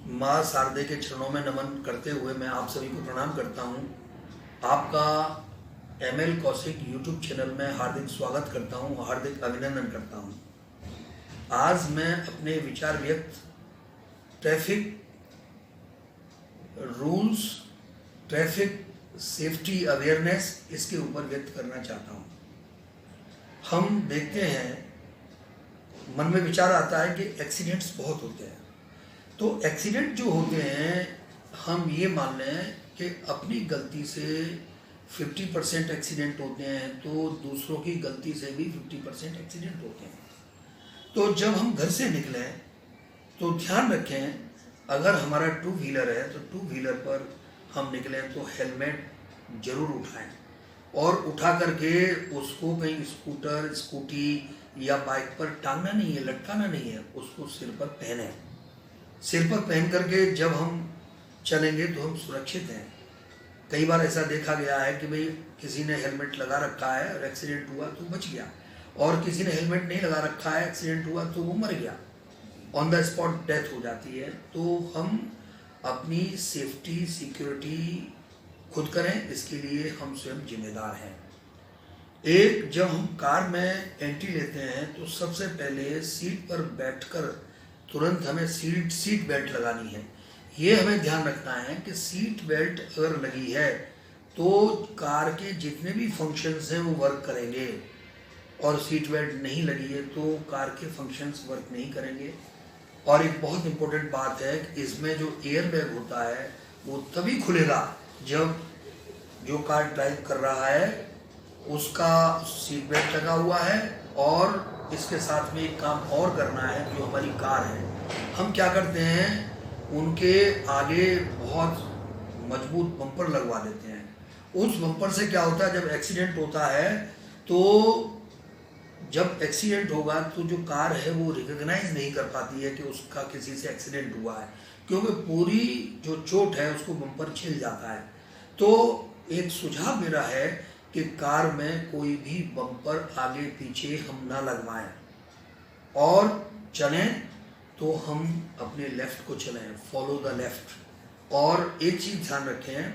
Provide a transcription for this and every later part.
माँ शारदे के चरणों में नमन करते हुए मैं आप सभी को प्रणाम करता हूँ। आपका ML कौशिक यूट्यूब चैनल में हार्दिक स्वागत करता हूँ, हार्दिक अभिनंदन करता हूँ। आज मैं अपने विचार व्यक्त traffic rules, traffic safety awareness इसके ऊपर व्यक्त करना चाहता हूँ। हम देखते हैं, मन में विचार आता है कि एक्सीडेंट्स बहुत होते हैं। तो एक्सीडेंट जो होते हैं, हम ये मान लें कि अपनी गलती से 50% एक्सीडेंट होते हैं, तो दूसरों की गलती से भी 50% एक्सीडेंट होते हैं। तो जब हम घर से निकलें तो ध्यान रखें, अगर हमारा टू व्हीलर है तो टू व्हीलर पर हम निकलें तो हेलमेट जरूर उठाएं, और उठा करके उसको कहीं स्कूटर, स्कूटी या बाइक पर टांगना नहीं है, लटकाना नहीं है, उसको सिर पर पहने। सिर पर पहन करके जब हम चलेंगे तो हम सुरक्षित हैं। कई बार ऐसा देखा गया है कि भाई किसी ने हेलमेट लगा रखा है और एक्सीडेंट हुआ तो बच गया, और किसी ने हेलमेट नहीं लगा रखा है, एक्सीडेंट हुआ तो वो मर गया, ऑन द स्पॉट डेथ हो जाती है। तो हम अपनी सेफ्टी, सिक्योरिटी खुद करें, इसके लिए हम स्वयं जिम्मेदार हैं। जब हम कार में एंट्री लेते हैं तो सबसे पहले सीट पर बैठकर तुरंत हमें सीट बेल्ट लगानी है। ये हमें ध्यान रखना है कि सीट बेल्ट अगर लगी है तो कार के जितने भी फंक्शंस हैं वो वर्क करेंगे, और सीट बेल्ट नहीं लगी है तो कार के फंक्शंस वर्क नहीं करेंगे। और एक बहुत इम्पोर्टेंट बात है कि इसमें जो एयर बैग होता है वो तभी खुलेगा जब जो कार ड्राइव कर रहा है उसका सीट बेल्ट लगा हुआ है। और इसके साथ में एक काम और करना है, जो हमारी कार है, हम क्या करते हैं, उनके आगे बहुत मजबूत बम्पर लगवा देते हैं। उस बम्पर से क्या होता है, जब एक्सीडेंट होता है तो जब एक्सीडेंट होगा तो जो कार है वो रिकॉग्नाइज नहीं कर पाती है कि उसका किसी से एक्सीडेंट हुआ है, क्योंकि पूरी जो चोट है उसको बम्पर छिल जाता है। तो एक सुझाव मेरा है कि कार में कोई भी बम्पर आगे पीछे हम ना लगवाएं, और चलें तो हम अपने लेफ्ट को चलें, फॉलो द लेफ्ट। और एक चीज़ ध्यान रखें,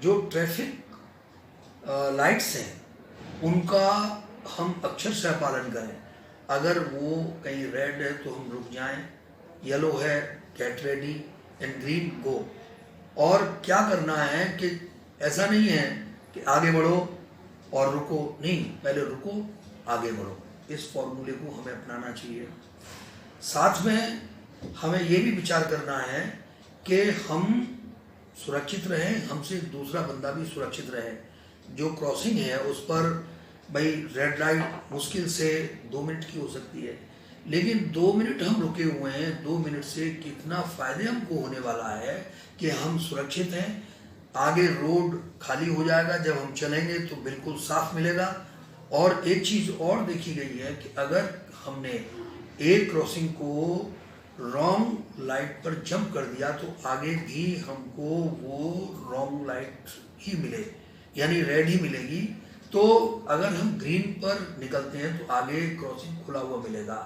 जो ट्रैफिक लाइट्स हैं उनका हम अक्षरशः पालन करें। अगर वो कहीं रेड है तो हम रुक जाएं, येलो है गेट रेडी, एंड ग्रीन गो। और क्या करना है कि ऐसा नहीं है कि आगे बढ़ो और रुको, नहीं, पहले रुको आगे बढ़ो। इस फॉर्मूले को हमें अपनाना चाहिए। साथ में हमें ये भी विचार करना है कि हम सुरक्षित रहें, हमसे दूसरा बंदा भी सुरक्षित रहे। जो क्रॉसिंग है उस पर भाई रेड लाइट मुश्किल से 2 मिनट की हो सकती है, लेकिन 2 मिनट हम रुके हुए हैं, 2 मिनट से कितना फ़ायदे हमको होने वाला है कि हम सुरक्षित हैं। आगे रोड खाली हो जाएगा, जब हम चलेंगे तो बिल्कुल साफ मिलेगा। और एक चीज़ और देखी गई है कि अगर हमने एक क्रॉसिंग को रॉन्ग लाइट पर जंप कर दिया तो आगे भी हमको वो रॉन्ग लाइट ही मिले, यानी रेड ही मिलेगी। तो अगर हम ग्रीन पर निकलते हैं तो आगे क्रॉसिंग खुला हुआ मिलेगा,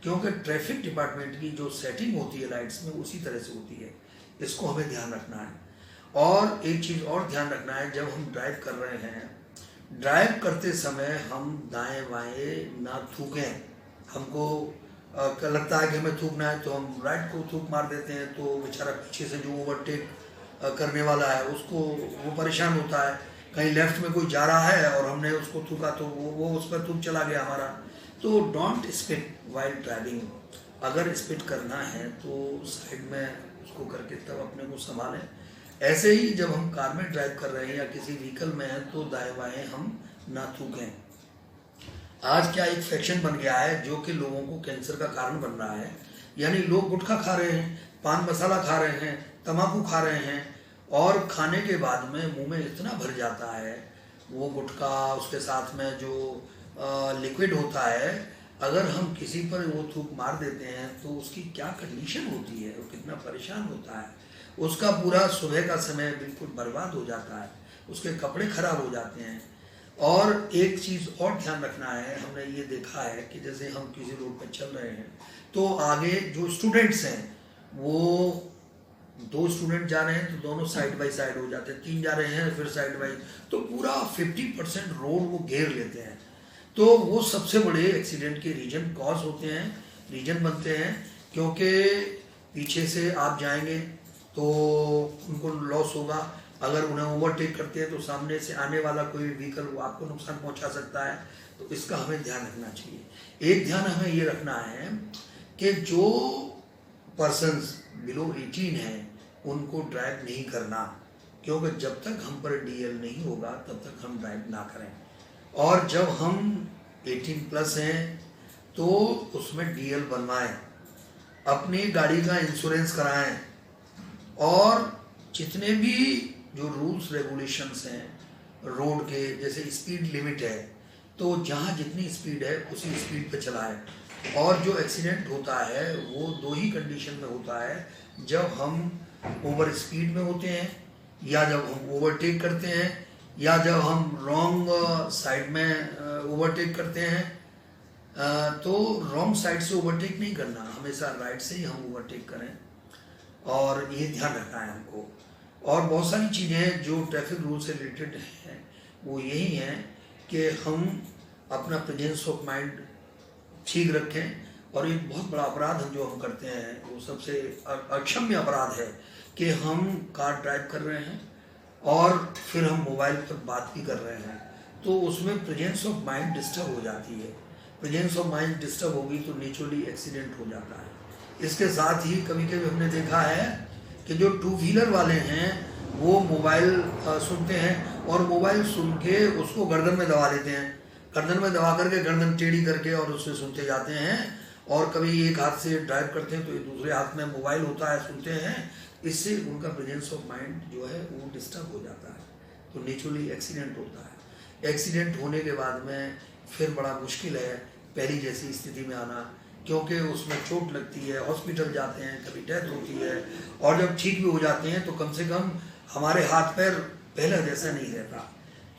क्योंकि ट्रैफिक डिपार्टमेंट की जो सेटिंग होती है लाइट्स में उसी तरह से होती है। इसको हमें ध्यान रखना है। और एक चीज़ और ध्यान रखना है, जब हम ड्राइव कर रहे हैं, ड्राइव करते समय हम दाएं बाएं ना थूकें। हमको लगता है कि हमें थूकना है तो हम राइट को थूक मार देते हैं, तो बेचारा पीछे से जो ओवरटेक करने वाला है उसको वो परेशान होता है। कहीं लेफ्ट में कोई जा रहा है और हमने उसको थूका तो वो उस पर थूक चला गया हमारा। तो डोंट स्पीड वाइल ड्राइविंग। अगर स्पीड करना है तो साइड में उसको करके तब अपने को संभालें। ऐसे ही जब हम कार में ड्राइव कर रहे हैं या किसी व्हीकल में हैं तो दाएं बाएं हम ना थूकें। आज क्या एक फैक्शन बन गया है जो कि लोगों को कैंसर का कारण बन रहा है। यानी लोग गुटखा खा रहे हैं, पान मसाला खा रहे हैं, तम्बाकू खा रहे हैं, और खाने के बाद में मुंह में इतना भर जाता है वो गुटखा, उसके साथ में जो लिक्विड होता है, अगर हम किसी पर वो थूक मार देते हैं तो उसकी क्या कंडीशन होती है, वो कितना परेशान होता है। उसका पूरा सुबह का समय बिल्कुल बर्बाद हो जाता है, उसके कपड़े खराब हो जाते हैं। और एक चीज़ और ध्यान रखना है, हमने ये देखा है कि जैसे हम किसी रोड पर चल रहे हैं तो आगे जो स्टूडेंट्स हैं वो 2 स्टूडेंट जा रहे हैं तो दोनों साइड बाय साइड हो जाते हैं, 3 जा रहे हैं फिर साइड बाय, तो पूरा 50% रोड वो घेर लेते हैं। तो वो सबसे बड़े एक्सीडेंट के रीजन कॉज होते हैं, रीजन बनते हैं, क्योंकि पीछे से आप जाएंगे तो उनको लॉस होगा। अगर उन्हें ओवरटेक करते हैं तो सामने से आने वाला कोई व्हीकल वो आपको नुकसान पहुंचा सकता है। तो इसका हमें ध्यान रखना चाहिए। एक ध्यान हमें ये रखना है कि जो पर्सन्स बिलो 18 हैं उनको ड्राइव नहीं करना, क्योंकि जब तक हम पर डीएल नहीं होगा तब तक हम ड्राइव ना करें। और जब हम 18 प्लस हैं तो उसमें डीएल बनवाएं, अपनी गाड़ी का इंश्योरेंस कराएं, और जितने भी जो रूल्स रेगुलेशंस हैं रोड के, जैसे स्पीड लिमिट है तो जहाँ जितनी स्पीड है उसी स्पीड पे चलाएं। और जो एक्सीडेंट होता है वो 2 ही कंडीशन में होता है, जब हम ओवर स्पीड में होते हैं, या जब हम ओवरटेक करते हैं, या जब हम रॉन्ग साइड में ओवरटेक करते हैं। तो रॉन्ग साइड से ओवरटेक नहीं करना, हमेशा राइट से ही हम ओवरटेक करें, और ये ध्यान रखना है हमको। और बहुत सारी चीज़ें जो ट्रैफिक रूल से रिलेटेड हैं वो यही हैं कि हम अपना प्रेजेंस ऑफ माइंड ठीक रखें। और एक बहुत बड़ा अपराध जो हम करते हैं वो सबसे अक्षम्य अपराध है कि हम कार ड्राइव कर रहे हैं और फिर हम मोबाइल पर बात भी कर रहे हैं, तो उसमें प्रेजेंस ऑफ माइंड डिस्टर्ब हो जाती है। प्रेजेंस ऑफ माइंड डिस्टर्ब होगी तो नेचुरली एक्सीडेंट हो जाता है। इसके साथ ही कभी कभी हमने देखा है कि जो 2 व्हीलर वाले हैं वो मोबाइल सुनते हैं, और मोबाइल सुन के उसको गर्दन में दबा लेते हैं, गर्दन में दबा करके गर्दन टेढ़ी करके और उससे सुनते जाते हैं। और कभी एक हाथ से ड्राइव करते हैं तो दूसरे हाथ में मोबाइल होता है, सुनते हैं। इससे उनका प्रेजेंस ऑफ माइंड जो है वो डिस्टर्ब हो जाता है, तो नेचुरली एक्सीडेंट होता है। एक्सीडेंट होने के बाद में फिर बड़ा मुश्किल है पहली जैसी स्थिति में आना, क्योंकि उसमें चोट लगती है, हॉस्पिटल जाते हैं, कभी डेथ होती है, और जब ठीक भी हो जाते हैं तो कम से कम हमारे हाथ पैर पहले जैसा नहीं रहता।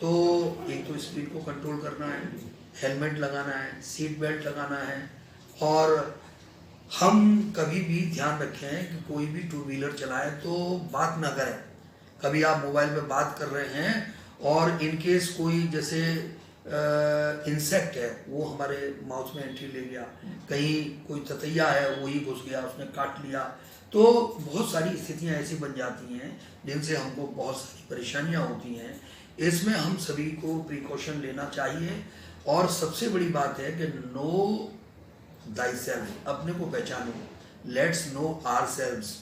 तो एक तो स्पीड को कंट्रोल करना है, हेलमेट लगाना है, सीट बेल्ट लगाना है, और हम कभी भी ध्यान रखें कि कोई भी 2 व्हीलर चलाए तो बात ना करें। कभी आप मोबाइल में बात कर रहे हैं और इनकेस कोई जैसे इंसेक्ट है वो हमारे माउथ में एंट्री ले गया, कहीं कोई ततैया है वो ही घुस गया, उसने काट लिया, तो बहुत सारी स्थितियां ऐसी बन जाती हैं जिनसे हमको बहुत सारी परेशानियां होती हैं। इसमें हम सभी को प्रिकॉशन लेना चाहिए। और सबसे बड़ी बात है कि नो दाई सेल्फ, अपने को पहचानो, let's know our selves,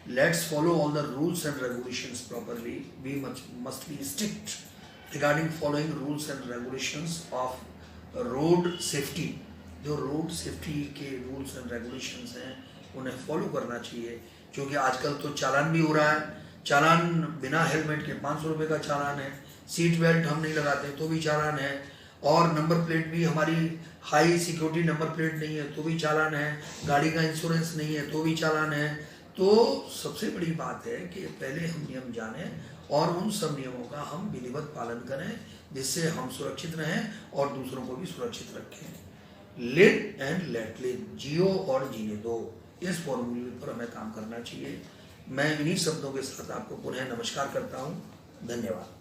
let's follow all the rules and regulations properly, we must be strict regarding following rules and regulations of road safety। जो रोड सेफ्टी के रूल्स एंड रेगुलेशंस हैं उन्हें follow करना चाहिए, क्योंकि आजकल तो चालान भी हो रहा है। चालान बिना हेलमेट के 500 रुपये का चालान है, सीट बेल्ट हम नहीं लगाते तो भी चालान है, और नंबर प्लेट भी हमारी हाई सिक्योरिटी नंबर प्लेट नहीं है तो भी चालान है, गाड़ी का इंश्योरेंस नहीं है तो भी चालान है। तो सबसे बड़ी बात है कि पहले हम नियम जानें और उन सब नियमों का हम विधिवत पालन करें, जिससे हम सुरक्षित रहें और दूसरों को भी सुरक्षित रखें। लिव एंड लेट लिव, जियो और जीने दो, इस फॉर्मूले पर हमें काम करना चाहिए। मैं इन्हीं शब्दों के साथ आपको पुनः नमस्कार करता हूँ। धन्यवाद।